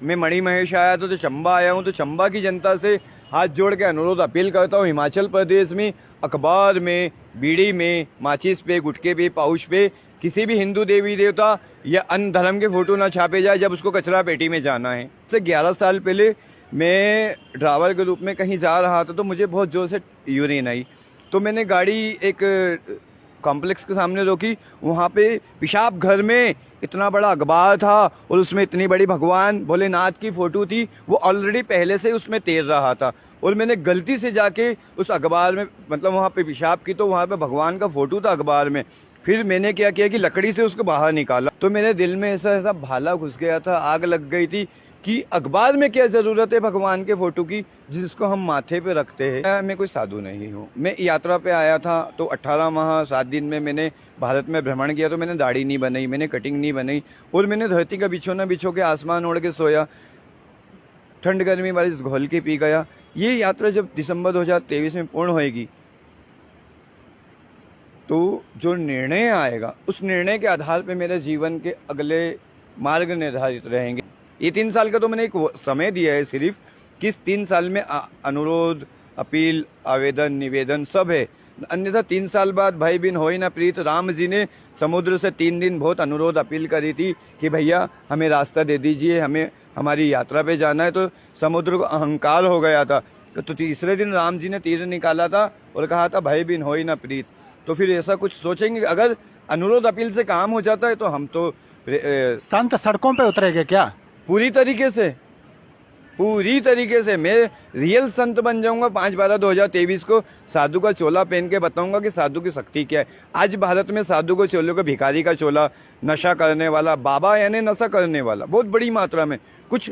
मैं मणि महेश आया तो चंबा आया हूँ, तो चंबा की जनता से हाथ जोड़ के अनुरोध अपील करता हूँ, हिमाचल प्रदेश में अखबार में, बीड़ी में, माचिस पे, गुटके पे, पाउच पे किसी भी हिंदू देवी देवता या अन्य धर्म के फोटो ना छापे जाए जब उसको कचरा पेटी में जाना है। से 11 साल पहले मैं ड्राइवर के रूप में कहीं जा रहा था तो मुझे बहुत जोर से यूरिन आई, तो मैंने गाड़ी एक कॉम्प्लेक्स के सामने रोकी। वहाँ पे पेशाब घर में इतना बड़ा अखबार था और उसमें इतनी बड़ी भगवान भोलेनाथ की फोटो थी, वो ऑलरेडी पहले से उसमें तैर रहा था और मैंने गलती से जाके उस अखबार में मतलब वहाँ पे पेशाब की, तो वहाँ पे भगवान का फोटो था अखबार में। फिर मैंने क्या किया कि लकड़ी से उसको बाहर निकाला, तो मेरे दिल में ऐसा भाला घुस गया था, आग लग गई थी कि अखबार में क्या जरूरत है भगवान के फोटो की जिसको हम माथे पे रखते हैं। मैं कोई साधु नहीं हूँ, मैं यात्रा पे आया था तो 18 माह 7 दिन में मैंने भारत में भ्रमण किया, तो मैंने दाढ़ी नहीं बनाई, मैंने कटिंग नहीं बनाई और मैंने धरती का बिछोना बिछो के आसमान ओढ़ के सोया, ठंड गर्मी बारिश घोल के पी गया। ये यात्रा जब दिसंबर 2023 में पूर्ण होएगी तो जो निर्णय आएगा उस निर्णय के आधार पे मेरे जीवन के अगले मार्ग निर्धारित रहेंगे। ये 3 साल का तो मैंने एक समय दिया है सिर्फ कि इस 3 साल में अनुरोध, अपील, आवेदन, निवेदन सब है, अन्यथा 3 साल बाद भाई बिन होई ना प्रीत। राम जी ने समुद्र से 3 दिन बहुत अनुरोध अपील करी थी कि भैया हमें रास्ता दे दीजिए, हमें हमारी यात्रा पे जाना है, तो समुद्र को अहंकार हो गया था। तो तीसरे दिन राम जी ने तीर निकाला था और कहा था भाई बिन होई ना प्रीत। तो फिर ऐसा कुछ सोचेंगे, अगर अनुरोध अपील से काम हो जाता है तो हम तो संत सड़कों पे उतरेंगे क्या? पूरी तरीके से मैं रियल संत बन जाऊंगा। 5/12/2023 को साधु का चोला पहन के बताऊंगा कि साधु की शक्ति क्या है। आज भारत में साधु को चोले को भिखारी का चोला, नशा करने वाला बाबा यानी नशा करने वाला बहुत बड़ी मात्रा में। कुछ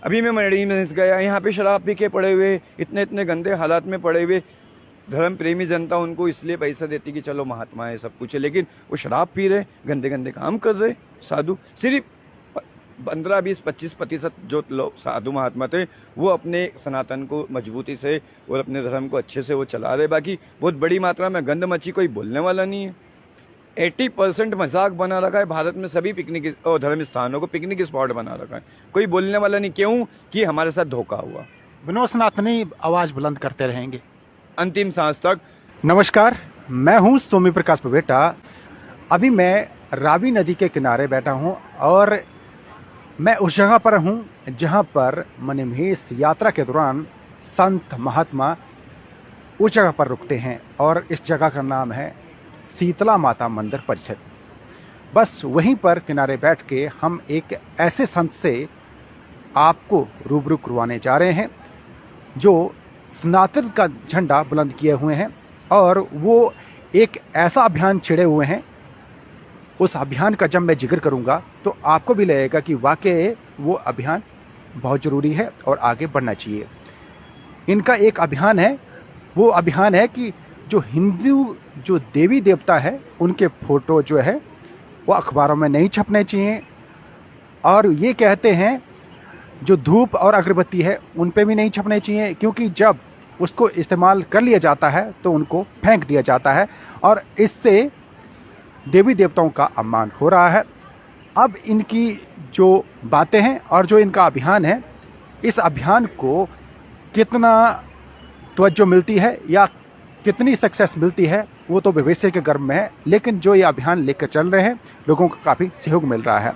अभी मैं मड़ी में गया, यहाँ पे शराब पी के पड़े हुए, इतने गंदे हालात में पड़े हुए धर्म प्रेमी जनता उनको इसलिए पैसा देती कि चलो महात्मा है सब कुछ है, लेकिन वो शराब पी रहे, गंदे काम कर रहे। साधु सिर्फ 15-20-25% जो लोग साधु महात्मा थे वो अपने सनातन को मजबूती से और अपने धर्म को अच्छे से वो चला रहे, बाकी बहुत बड़ी मात्रा में गंद मची कोई बोलने वाला नहीं है। 80% मजाक बना रखा है भारत में, सभी पिकनिक और धर्म स्थानों को पिकनिक स्पॉट बना रखा है, कोई बोलने वाला नहीं। क्यों? कि हमारे साथ धोखा हुआ। विनोद सनातनी आवाज बुलंद करते रहेंगे अंतिम सांस तक। नमस्कार, मैं हूं सोमी प्रकाश पवेटा। अभी मैं रावी नदी के किनारे बैठा हूं और मैं उस जगह पर हूं जहां पर मणिमहेश यात्रा के दौरान संत महात्मा उस जगह पर रुकते हैं और इस जगह का नाम है शीतला माता मंदिर परिसर। बस वहीं पर किनारे बैठ के हम एक ऐसे संत से आपको रूबरू करवाने जा रहे हैं जो सनातन का झंडा बुलंद किए हुए हैं और वो एक ऐसा अभियान छिड़े हुए हैं। उस अभियान का जब मैं जिक्र करूंगा तो आपको भी लगेगा कि वाकई वो अभियान बहुत ज़रूरी है और आगे बढ़ना चाहिए। इनका एक अभियान है, वो अभियान है कि जो हिंदू जो देवी देवता है उनके फोटो जो है वो अखबारों में नहीं छपने चाहिए, और ये कहते हैं जो धूप और अगरबत्ती है उन पे भी नहीं छपने चाहिए, क्योंकि जब उसको इस्तेमाल कर लिया जाता है तो उनको फेंक दिया जाता है और इससे देवी देवताओं का अपमान हो रहा है। अब इनकी जो बातें हैं और जो इनका अभियान है, इस अभियान को कितना तवज्जो मिलती है या कितनी सक्सेस मिलती है वो तो भविष्य के गर्भ में है, लेकिन जो ये अभियान लेकर चल रहे हैं लोगों को काफ़ी सहयोग मिल रहा है।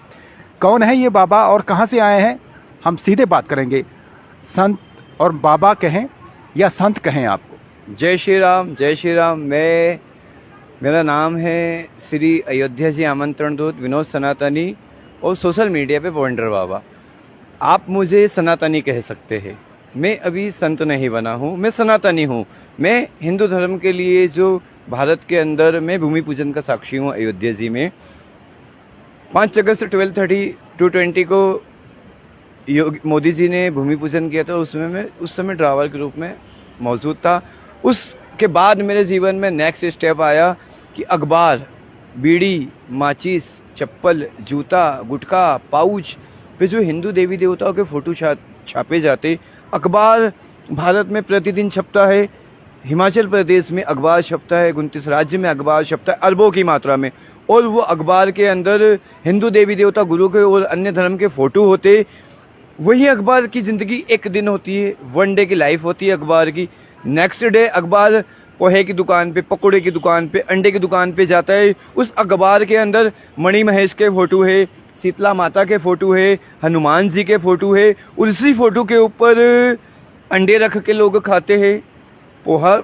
कौन है ये बाबा और कहाँ से आए हैं, हम सीधे बात करेंगे। संत और बाबा कहें या संत कहें आपको। जय श्री राम, जय श्री राम। मेरा नाम है श्री अयोध्या जी आमंत्रण दूत विनोद सनातनी और सोशल मीडिया पे वंडर बाबा। आप मुझे सनातनी कह सकते हैं, मैं अभी संत नहीं बना हूँ, मैं सनातनी हूँ। मैं हिंदू धर्म के लिए जो भारत के अंदर मैं भूमि पूजन का साक्षी हूँ अयोध्या जी में। 5 अगस्त 12/30/2020 को मोदी जी ने भूमि पूजन किया था, उसमें मैं उस समय ड्राइवर के रूप में मौजूद था। उसके बाद मेरे जीवन में नेक्स्ट स्टेप आया कि अखबार, बीड़ी, माचिस, चप्पल, जूता, गुटखा, पाउच पे जो हिंदू देवी देवताओं के फोटो छापे जाते। अखबार भारत में प्रतिदिन छपता है, हिमाचल प्रदेश में अखबार छपता है, 29 राज्य में अखबार छपता है अरबों की मात्रा में, और वो अखबार के अंदर हिंदू देवी देवता गुरु के और अन्य धर्म के फोटो होते। वही अखबार की ज़िंदगी एक दिन होती है, वन डे की लाइफ होती है अखबार की। नेक्स्ट डे अखबार पोहे की दुकान पे, पकौड़े की दुकान पे, अंडे की दुकान पे जाता है। उस अखबार के अंदर मणि महेश के फ़ोटो है, शीतला माता के फ़ोटो है, हनुमान जी के फ़ोटो है। उसी फ़ोटो के ऊपर अंडे रख के लोग खाते हैं। पोहा,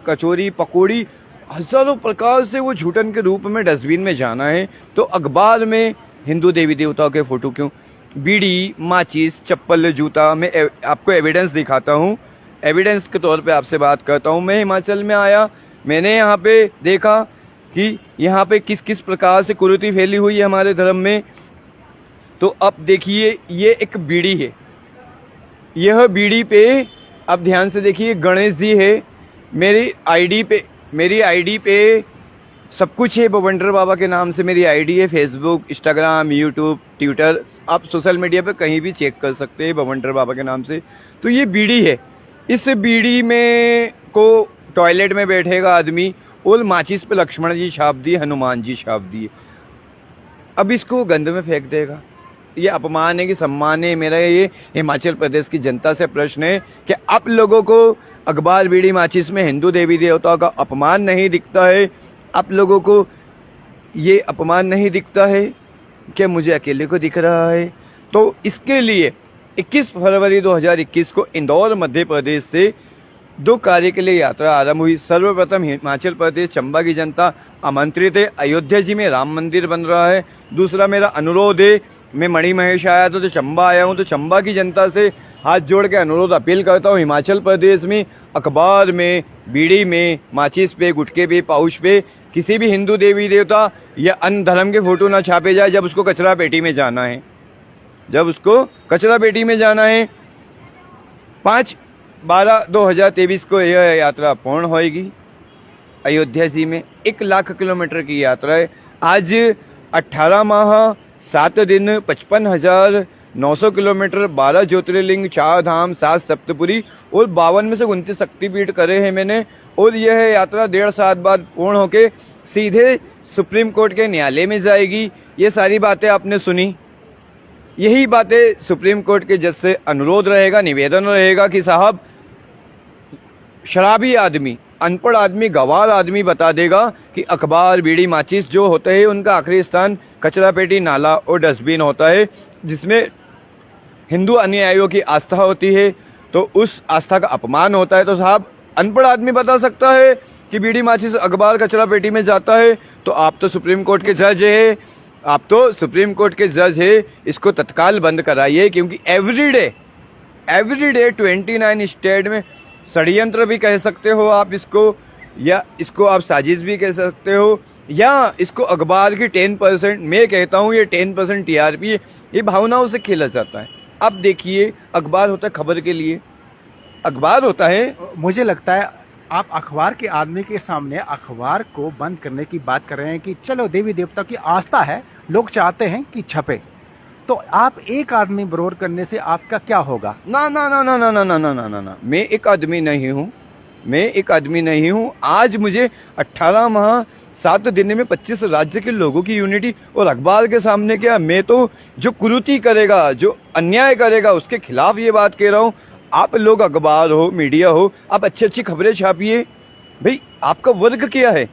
कचौरी, पकौड़ी, हज़ारों प्रकार से वो झूठन के रूप में डस्टबिन में जाना है। तो अखबार में हिंदू देवी देवताओं के फ़ोटो क्यों? बीड़ी, माचिस, चप्पल, जूता, मैं आपको एविडेंस दिखाता हूँ। एविडेंस के तौर पे आपसे बात करता हूँ। मैं हिमाचल में आया, मैंने यहाँ पे देखा कि यहाँ पे किस किस प्रकार से कुरीति फैली हुई है हमारे धर्म में। तो अब देखिए, ये एक बीड़ी है। यह बीड़ी पे अब ध्यान से देखिए, गणेश जी है। मेरी आईडी पे सब कुछ है। बवंडर बाबा के नाम से मेरी आईडी है। फेसबुक, इंस्टाग्राम, यूट्यूब, ट्विटर, आप सोशल मीडिया पे कहीं भी चेक कर सकते हैं बवंडर बाबा के नाम से। तो ये बीड़ी है। इस बीड़ी में को टॉयलेट में बैठेगा आदमी और माचिस पे लक्ष्मण जी छाप दिए, हनुमान जी छाप दिए। अब इसको गंद में फेंक देगा। ये अपमान है कि सम्मान है? मेरा ये हिमाचल प्रदेश की जनता से प्रश्न है कि आप लोगों को अखबार, बीड़ी, माचिस में हिंदू देवी देवताओं का अपमान नहीं दिखता है? आप लोगों को ये अपमान नहीं दिखता है? क्या मुझे अकेले को दिख रहा है? तो इसके लिए 21 फरवरी 2021 को इंदौर मध्य प्रदेश से 2 कार्य के लिए यात्रा आरंभ हुई। सर्वप्रथम हिमाचल प्रदेश चंबा की जनता आमंत्रित है। अयोध्या जी में राम मंदिर बन रहा है। दूसरा मेरा अनुरोध है, मैं मणि महेश आया तो चंबा आया हूँ, तो चंबा की जनता से हाथ जोड़ के अनुरोध अपील करता हूँ, हिमाचल प्रदेश में अखबार में, बीड़ी में, माचिस पे, गुटखे पे, पाउच पे किसी भी हिंदू देवी देवता या अन्य धर्म के फोटो ना छापे जाए जब उसको कचरा पेटी में जाना है। जब उसको कचरा पेटी में जाना है। 5/12/2023 को यह यात्रा पूर्ण होएगी। अयोध्या जी में 1 लाख किलोमीटर की यात्रा है। आज 18 माह 7 दिन 55,900 किलोमीटर, 12 ज्योतिर्लिंग, 4 धाम, 7 सप्तपुरी और 52 में से 29 शक्तिपीठ करे हैं मैंने। और यह यात्रा 1.5 साल बाद पूर्ण होके सीधे सुप्रीम कोर्ट के न्यायालय में जाएगी। ये सारी बातें आपने सुनी। यही बातें सुप्रीम कोर्ट के जज से अनुरोध रहेगा, निवेदन रहेगा कि साहब, शराबी आदमी, अनपढ़ आदमी, गवार आदमी बता देगा कि अखबार, बीड़ी, माचिस जो होते हैं उनका आखिरी स्थान कचरा पेटी, नाला और डस्टबिन होता है, जिसमें हिंदू अनुयायियों की आस्था होती है। तो उस आस्था का अपमान होता है। तो साहब, अनपढ़ आदमी बता सकता है कि बीड़ी, माचिस, अखबार कचरा पेटी में जाता है? तो आप तो सुप्रीम कोर्ट के जज है, आप तो सुप्रीम कोर्ट के जज है। इसको तत्काल बंद कराइए, क्योंकि एवरीडे 29 स्टेट में षड्यंत्र भी कह सकते हो आप इसको, या इसको आप साजिश भी कह सकते हो, या इसको अखबार की 10%, मैं कहता हूँ ये 10% टीआरपी है, ये भावनाओं से खेला जाता है। अब देखिए, अखबार होता है खबर के लिए, अखबार होता है। मुझे लगता है आप अखबार के आदमी के सामने अखबार को बंद करने की बात कर रहे हैं कि चलो देवी देवता की आस्था है, लोग चाहते हैं कि छपे, तो आप एक आदमी विरोध करने से आपका क्या होगा? ना ना ना ना ना ना ना ना ना ना ना, मैं एक आदमी नहीं हूँ, मैं एक आदमी नहीं हूँ। आज मुझे 18 माह 7 दिन में 25 राज्य के लोगों की यूनिटी, और अखबार के सामने क्या, मैं तो जो कुरीति करेगा, जो अन्याय करेगा उसके खिलाफ ये बात कह रहा हूँ। आप लोग अखबार हो, मीडिया हो, आप अच्छी अच्छी खबरें छापिए। भाई, आपका वर्क क्या है?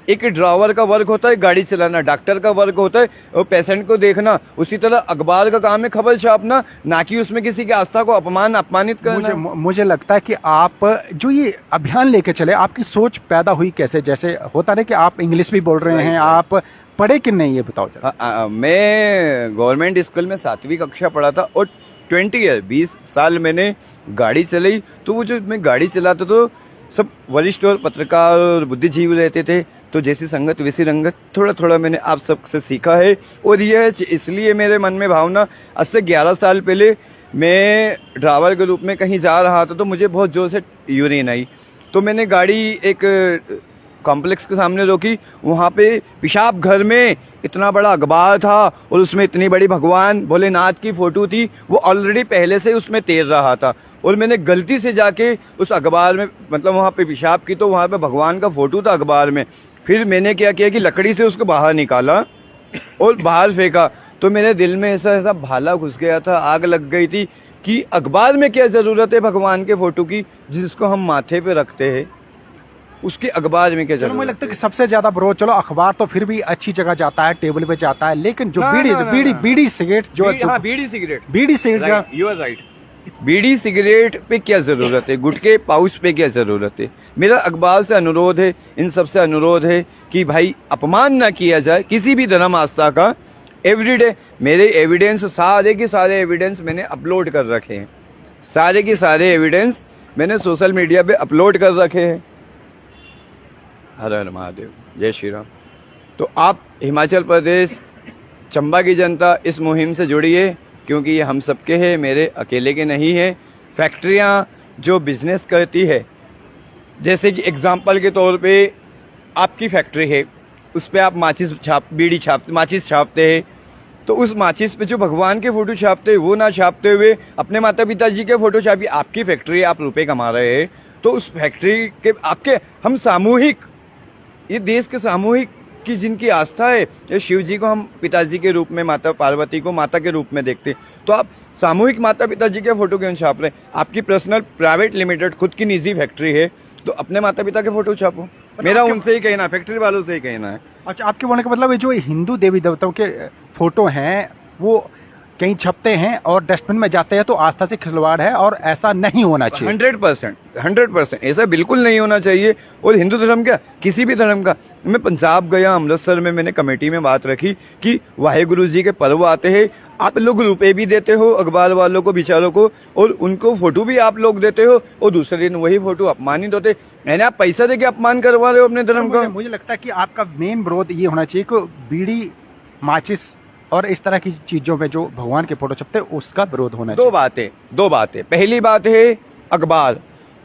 एक ड्राइवर का वर्क होता है गाड़ी चलाना, डॉक्टर का वर्क होता है और पेशेंट को देखना, उसी तरह अखबार का काम है खबर छापना, ना कि उसमें किसी की आस्था को अपमानित करना। मुझे लगता है कि आप जो ये अभियान लेके चले, आपकी सोच पैदा हुई कैसे? जैसे होता है कि आप इंग्लिश भी बोल रहे हैं, आप पढ़े कि नहीं, ये बताओ जरा। मैं गवर्नमेंट स्कूल में 7वीं कक्षा पढ़ा था और 20 साल मैंने गाड़ी चलाई। तो वो जो मैं गाड़ी चलाता तो सब वरिष्ठ और पत्रकार और बुद्धिजीवी रहते थे, तो जैसी संगत वैसी रंगत, थोड़ा थोड़ा मैंने आप सबसे सीखा है। और यह इसलिए मेरे मन में भावना, आज से 11 साल पहले मैं ड्राइवर के रूप में कहीं जा रहा था, तो मुझे बहुत जोर से यूरिन आई, तो मैंने गाड़ी एक कॉम्प्लेक्स के सामने रोकी। वहाँ पे पेशाब घर में इतना बड़ा अखबार था और उसमें इतनी बड़ी भगवान भोलेनाथ की फोटो थी, वो ऑलरेडी पहले से उसमें तैर रहा था, और मैंने गलती से जाके उस अखबार में, मतलब वहाँ पे पेशाब की, तो वहाँ पे भगवान का फोटो था अखबार में। फिर मैंने क्या किया कि लकड़ी से उसको बाहर निकाला और बाहर फेंका, तो मेरे दिल में ऐसा ऐसा भाला घुस गया था, आग लग गई थी कि अखबार में क्या ज़रूरत है भगवान के फोटो की, जिसको हम माथे पे रखते हैं, उसके अखबार में क्या चलो मुझे जरूरत लगता है कि सबसे ज्यादा विरोध, चलो अखबार तो फिर भी अच्छी जगह जाता है, टेबल पे जाता है, लेकिन जो ना, बीड़ी ना, ना, बीड़ी ना। बीड़ी सिगरेट जो हाँ, bidi cigarette, bidi cigarette you are right. Bidi cigarette पे क्या जरूरत है, गुटके पाउच पे क्या जरूरत है। मेरा अखबार से अनुरोध है, इन सबसे अनुरोध है कि भाई अपमान ना किया जाए किसी भी धर्म आस्था का। एवरीडे मेरे एविडेंस, सारे के सारे एविडेंस मैंने अपलोड कर रखे हैं, सारे के सारे एविडेंस मैंने सोशल मीडिया पे अपलोड कर रखे हैं। हर हर महादेव, जय श्री राम। तो आप हिमाचल प्रदेश चंबा की जनता इस मुहिम से जुड़िए, क्योंकि ये हम सबके हैं, मेरे अकेले के नहीं है। फैक्ट्रियाँ जो बिजनेस करती है, जैसे कि एग्जांपल के तौर पे आपकी फैक्ट्री है, उस पर आप माचिस छापते हैं, तो उस माचिस पे जो भगवान के फोटो छापते हैं वो ना छापते हुए अपने माता पिताजी के फोटो छापिए। आपकी फैक्ट्री है, आप रुपए कमा रहे हैं, तो उस फैक्ट्री के आपके हम सामूहिक, ये देश के सामूहिक की जिनकी आस्था है, ये शिव जी को हम पिताजी के रूप में, माता पार्वती को माता के रूप में देखते हैं, तो आप सामूहिक माता पिताजी के फोटो क्यों छाप रहे हैं। आपकी पर्सनल प्राइवेट लिमिटेड खुद की निजी फैक्ट्री है, तो अपने माता पिता के फोटो छापो। मेरा उनसे ही कहना है, फैक्ट्री वालों से ही कहना है। अच्छा, आपके बोलने का मतलब ये जो हिंदू देवी देवताओं के फोटो हैं वो कहीं छपते हैं और डस्टबिन में जाते हैं, तो आस्था से खिलवाड़ है और ऐसा नहीं होना चाहिए। 100% ऐसा बिल्कुल नहीं होना चाहिए। और हिंदू धर्म क्या, किसी भी धर्म का, मैं पंजाब गया, अमृतसर में मैंने कमेटी में बात रखी कि वाहेगुरु जी के पर्व आते हैं, आप लोग रुपए भी देते हो अखबार वालों को, बेचारों को, और उनको फोटो भी आप लोग देते हो, और दूसरे दिन वही फोटो अपमानित होते, यानी आप पैसा देके अपमान करवा रहे हो अपने धर्म का। मुझे लगता है कि आपका मेन विरोध ये होना चाहिए कि बीड़ी, माचिस और इस तरह की चीजों में जो भगवान के फोटो छपते हैं उसका विरोध होना चाहिए। दो बातें। पहली बात है अखबार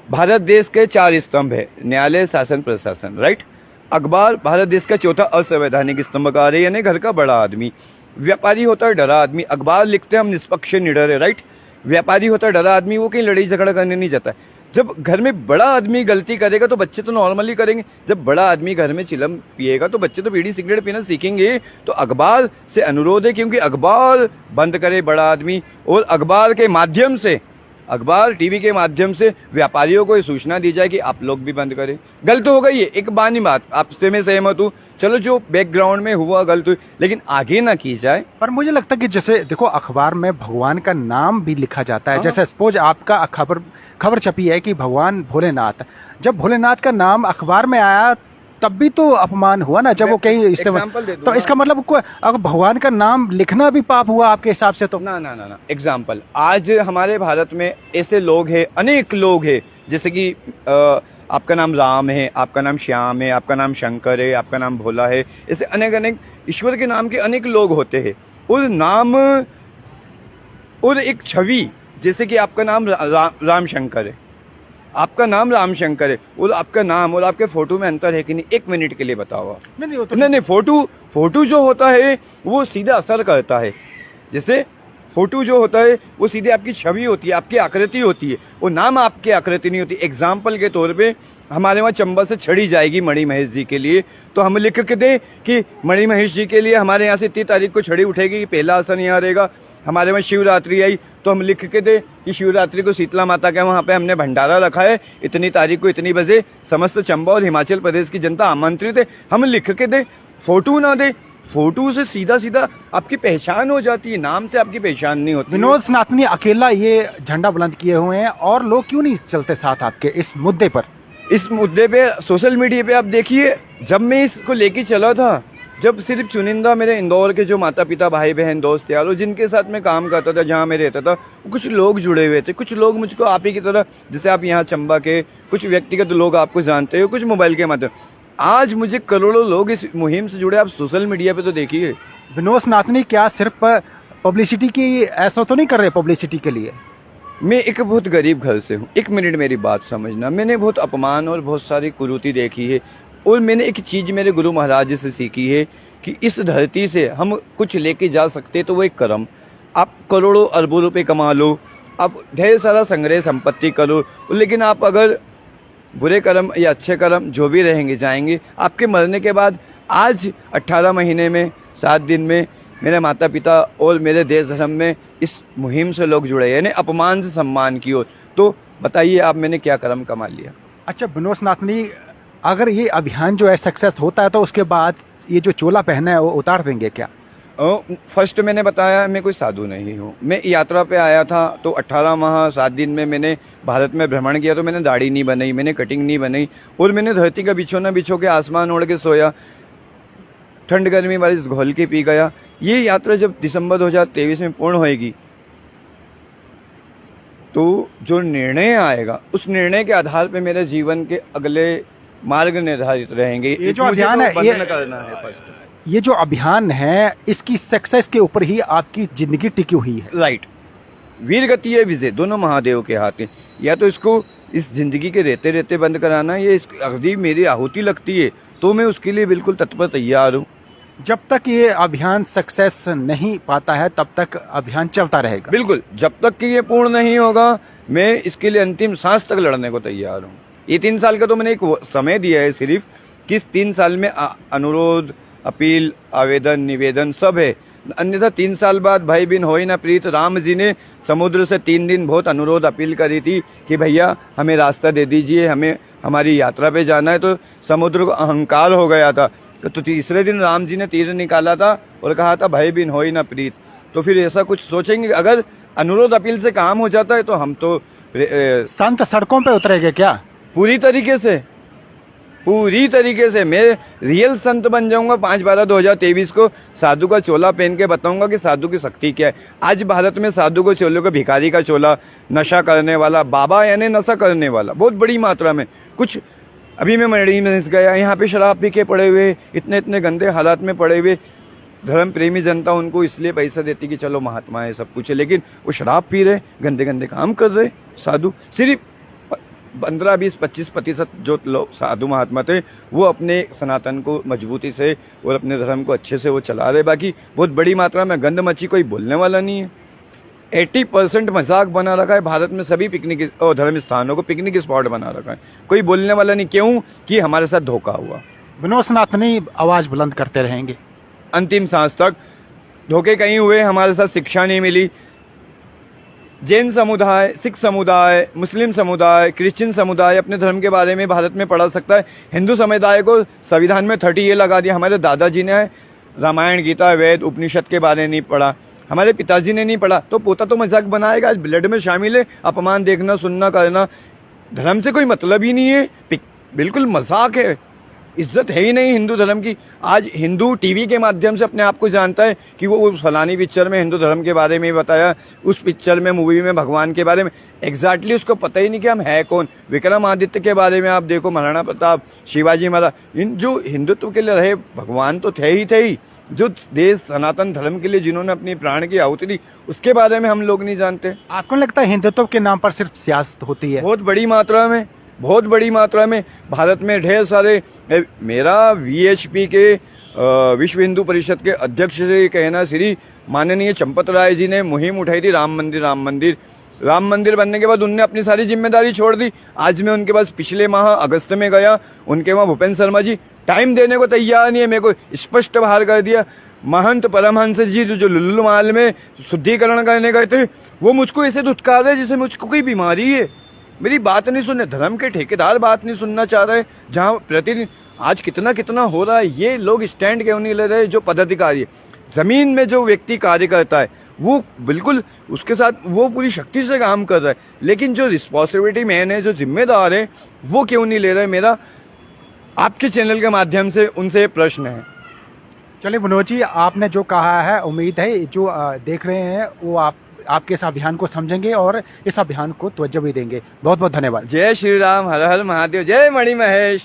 भारत देश के 4 स्तंभ है, न्यायालय, शासन, प्रशासन, राइट। अखबार भारत देश का चौथा असंवैधानिक स्तंभ कार्य है, यानी घर का बड़ा आदमी। व्यापारी होता है डरा आदमी, अखबार लिखते हैं हम निष्पक्ष निडर है, राइट। व्यापारी होता है डरा आदमी, वो कहीं लड़ाई झगड़ा करने नहीं जाता है। जब घर में बड़ा आदमी गलती करेगा तो बच्चे तो नॉर्मली करेंगे, जब बड़ा आदमी घर में चिलम पिएगा तो बच्चे तो बीड़ी सिगरेट पीना सीखेंगे। तो अखबार से अनुरोध है, क्योंकि अखबार बंद करे बड़ा आदमी, और अखबार के माध्यम से, अखबार टीवी के माध्यम से व्यापारियों को ये सूचना दी जाए कि आप लोग भी बंद करें। गलत हो गई है, एक बानी बात, आपसे मैं सहमत हूँ, चलो जो बैकग्राउंड में हुआ गलत हुई, लेकिन आगे ना की जाए। पर मुझे लगता है कि जैसे देखो अखबार में भगवान का नाम भी लिखा जाता है। हाँ। जैसे सपोज आपका खबर छपी है कि भगवान भोलेनाथ, जब भोलेनाथ का नाम अखबार में आया तब भी तो अपमान हुआ ना, जब वो कहीं एग्जाम्पल दे दूं तो इसका मतलब अगर भगवान का नाम लिखना भी पाप हुआ आपके हिसाब से तो? ना ना ना ना, एग्जाम्पल, आज हमारे भारत में ऐसे लोग हैं, अनेक लोग हैं, जैसे कि आपका नाम राम है, आपका नाम श्याम है, आपका नाम शंकर है, आपका नाम भोला है, ऐसे अनेक अनेक ईश्वर के नाम के अनेक लोग होते हैं। और नाम और एक छवि, जैसे कि आपका नाम राम शंकर है, आपका नाम राम शंकर है, और आपका नाम और आपके फोटो में अंतर है कि नहीं, 1 मिनट के लिए बताओ आप। नहीं, फोटो जो होता है वो सीधा असर करता है। जैसे फोटो जो होता है वो सीधे आपकी छवि होती है, आपकी आकृति होती है, वो नाम आपकी आकृति नहीं होती। एग्जाम्पल के तौर पे हमारे वहाँ चंबा से छड़ी जाएगी मणि महेश जी के लिए, तो हम लिख के दें कि मणि महेश जी के लिए हमारे यहाँ से इतनी तारीख को छड़ी उठेगी, पहला आसन यहाँ रहेगा। हमारे वहाँ शिवरात्रि आई तो हम लिख के दे कि शिवरात्रि को शीतला माता के वहाँ पे हमने भंडारा रखा है, इतनी तारीख को इतनी बजे समस्त चंबा और हिमाचल प्रदेश की जनता आमंत्रित है, हम लिख के दे। फोटो ना दे, फोटो से सीधा सीधा आपकी पहचान हो जाती है, नाम से आपकी पहचान नहीं होती। विनोद सनातनी अकेला ये झंडा बुलंद किए हुए हैं, और लोग क्यों नहीं चलते साथ आपके इस मुद्दे पर? इस मुद्दे पे सोशल मीडिया पे आप देखिए, जब मैं इसको लेके चला था, जब सिर्फ चुनिंदा मेरे इंदौर के जो माता पिता, भाई बहन, दोस्त यार, जिनके साथ मैं काम करता था, जहाँ मैं रहता था, कुछ लोग जुड़े हुए थे। कुछ लोग मुझको आप ही की तरह, जैसे आप यहाँ चंबा के कुछ व्यक्तिगत लोग आपको जानते हो, कुछ मोबाइल के माध्यम, आज मुझे करोड़ों लोग इस मुहिम से जुड़े। आप सोशल मीडिया पे तो देखिए। विनोद सनातनी क्या सिर्फ पब्लिसिटी की, ऐसा तो नहीं कर रहे पब्लिसिटी के लिए? मैं एक बहुत गरीब घर से हूँ, 1 मिनट मेरी बात समझना। मैंने बहुत अपमान और बहुत सारी कुरीति देखी है, और मैंने एक चीज़ मेरे गुरु महाराज से सीखी है कि इस धरती से हम कुछ लेके जा सकते तो वो एक कर्म। आप करोड़ों अरबों रुपए कमा लो, आप ढेर सारा संग्रह संपत्ति करो, लेकिन आप अगर बुरे कर्म या अच्छे कर्म जो भी रहेंगे जाएंगे, आपके मरने के बाद आज 18 महीने में 7 दिन में मेरे माता पिता और मेरे देश धर्म में इस मुहिम से लोग जुड़े, यानी अपमान से सम्मान की ओर। तो बताइए आप, मैंने क्या कर्म कमा लिया। अच्छा विनोद सनातनी, अगर ये अभियान जो है सक्सेस होता है तो उसके बाद ये जो चोला पहना है वो उतार देंगे क्या? फर्स्ट मैंने बताया मैं कोई साधु नहीं हूँ। मैं यात्रा पे आया था तो 18 माह 7 दिन में मैंने भारत में भ्रमण किया, तो मैंने दाढ़ी नहीं बनाई, मैंने कटिंग नहीं बनाई, और मैंने धरती का बिछोना बिछो के आसमान ओढ़ के सोया, ठंड गर्मी बारिश घोल के पी गया। ये यात्रा जब दिसंबर 2023 में पूर्ण होएगी तो जो निर्णय आएगा उस निर्णय के आधार पे मेरे जीवन के अगले मार्ग निर्धारित रहेंगे। ये जो अभियान है, ये करना है फर्स्ट, ये जो अभियान है इसकी सक्सेस के ऊपर ही आपकी जिंदगी टिकी हुई है। राइट। वीर गति है विजय, दोनों महादेव के हाथ हैं। या तो इसको इस जिंदगी के रहते रहते बंद कराना है, ये अगली मेरी आहुति लगती है तो मैं उसके लिए बिल्कुल तत्पर तैयार हूँ। जब तक ये अभियान सक्सेस नहीं पाता है तब तक अभियान चलता रहेगा। बिल्कुल, जब तक कि ये पूर्ण नहीं होगा मैं इसके लिए अंतिम सांस तक लड़ने को तैयार हूँ। ये 3 साल का तो मैंने एक समय दिया है सिर्फ, कि इस 3 साल में अनुरोध, अपील, आवेदन, निवेदन सब है। अन्यथा 3 साल बाद भाई बिन होई ना प्रीत, राम जी ने समुद्र से 3 दिन बहुत अनुरोध अपील करी थी कि भैया हमें रास्ता दे दीजिए, हमें हमारी यात्रा पे जाना है। तो समुद्र को अहंकार हो गया था, तो तीसरे दिन राम जी ने तीर निकाला था और कहा था भाई बिन होई ना प्रीत। तो फिर ऐसा कुछ सोचेंगे, अगर अनुरोध अपील से काम हो जाता है तो हम तो संत सड़कों पे उतरेंगे क्या? पूरी तरीके से मैं रियल संत बन जाऊंगा। 5/12/2023 को साधु का चोला पहन के बताऊंगा कि साधु की शक्ति क्या है। आज भारत में साधु को चोले को भिखारी का चोला, नशा करने वाला बाबा यानी नशा करने वाला बहुत बड़ी मात्रा में। कुछ अभी मैं मंडी में गया, यहाँ पे शराब पी के पड़े हुए, इतने गंदे हालात में पड़े हुए धर्म प्रेमी जनता उनको इसलिए पैसा देती कि चलो महात्मा है सब कुछ है, लेकिन वो शराब पी रहे, गंदे काम कर रहे। साधु सिर्फ 15-20-25% जो लोग साधु महात्मा थे वो अपने सनातन को मजबूती से और अपने धर्म को अच्छे से वो चला रहे। बाकी बहुत बड़ी मात्रा में गंद मची, कोई बोलने वाला नहीं है। 80% मजाक बना रखा है भारत में, सभी पिकनिक और धर्म स्थानों को पिकनिक स्पॉट बना रखा है, कोई बोलने वाला नहीं। क्यों? कि हमारे साथ धोखा हुआ। विनोद सनातनी आवाज बुलंद करते रहेंगे अंतिम सांस तक। धोखे कहीं हुए, हमारे साथ शिक्षा नहीं मिली। जैन समुदाय, सिख समुदाय, मुस्लिम समुदाय, क्रिश्चियन समुदाय अपने धर्म के बारे में भारत में पढ़ा सकता है। हिंदू समुदाय को संविधान में 30 ये लगा दिया। हमारे दादाजी ने रामायण, गीता, वेद, उपनिषद के बारे में नहीं पढ़ा, हमारे पिताजी ने नहीं पढ़ा, तो पोता तो मजाक बनाएगा। आज ब्लड में शामिल है अपमान देखना, सुनना, करना। धर्म से कोई मतलब ही नहीं है, बिल्कुल मजाक है, इज्जत है ही नहीं हिंदू धर्म की। आज हिंदू टीवी के माध्यम से अपने आप को जानता है कि वो फलानी पिक्चर में हिंदू धर्म के बारे में बताया, उस पिक्चर में मूवी में भगवान के बारे में। एग्जैक्टली उसको पता ही नहीं कि हम है कौन। विक्रमादित्य के बारे में आप देखो, महाराणा प्रताप, शिवाजी महाराज, इन जो हिंदुत्व के लिए रहे भगवान तो थे ही। जो देश सनातन धर्म के लिए जिन्होंने अपनी प्राण की आहुति दी, उसके बारे में हम लोग नहीं जानते। आपको लगता है हिंदुत्व के नाम पर सिर्फ सियासत होती है? बहुत बड़ी मात्रा में भारत में ढेर सारे। मेरा VHP के विश्व हिंदू परिषद के अध्यक्ष से कहना, श्री माननीय चंपत राय जी ने मुहिम उठाई थी राम मंदिर बनने के बाद उनने अपनी सारी जिम्मेदारी छोड़ दी। आज मैं उनके पास पिछले माह अगस्त में गया, उनके वहां भूपेंद्र शर्मा जी टाइम देने को तैयार नहीं है। मेरे को स्पष्ट बाहर कर दिया। महंत परमहंस जी जो लुल्लू महल में शुद्धिकरण करने गए थे, वो मुझको ऐसे धुतकार रहे जैसे मुझको कोई बीमारी है। मेरी बात नहीं सुन रहे, धर्म के ठेकेदार बात नहीं सुनना चाह रहे। जहां प्रतिदिन आज कितना हो रहा है, ये लोग स्टैंड क्यों नहीं ले रहे? जो पदाधिकारी है, जमीन में जो व्यक्ति कार्य करता है, वो बिल्कुल उसके साथ वो पूरी शक्ति से काम कर रहा है, लेकिन जो रिस्पॉन्सिबिलिटी मैन है, जो जिम्मेदार है, वो क्यों नहीं ले रहे? मेरा आपके चैनल के माध्यम से उनसे प्रश्न है। चलिए विनोद जी, आपने जो कहा है, उम्मीद है जो देख रहे हैं वो आपके इस अभियान को समझेंगे और इस अभियान को तवज्जो भी देंगे। बहुत बहुत धन्यवाद। जय श्री राम, हर हर महादेव, जय मणि महेश।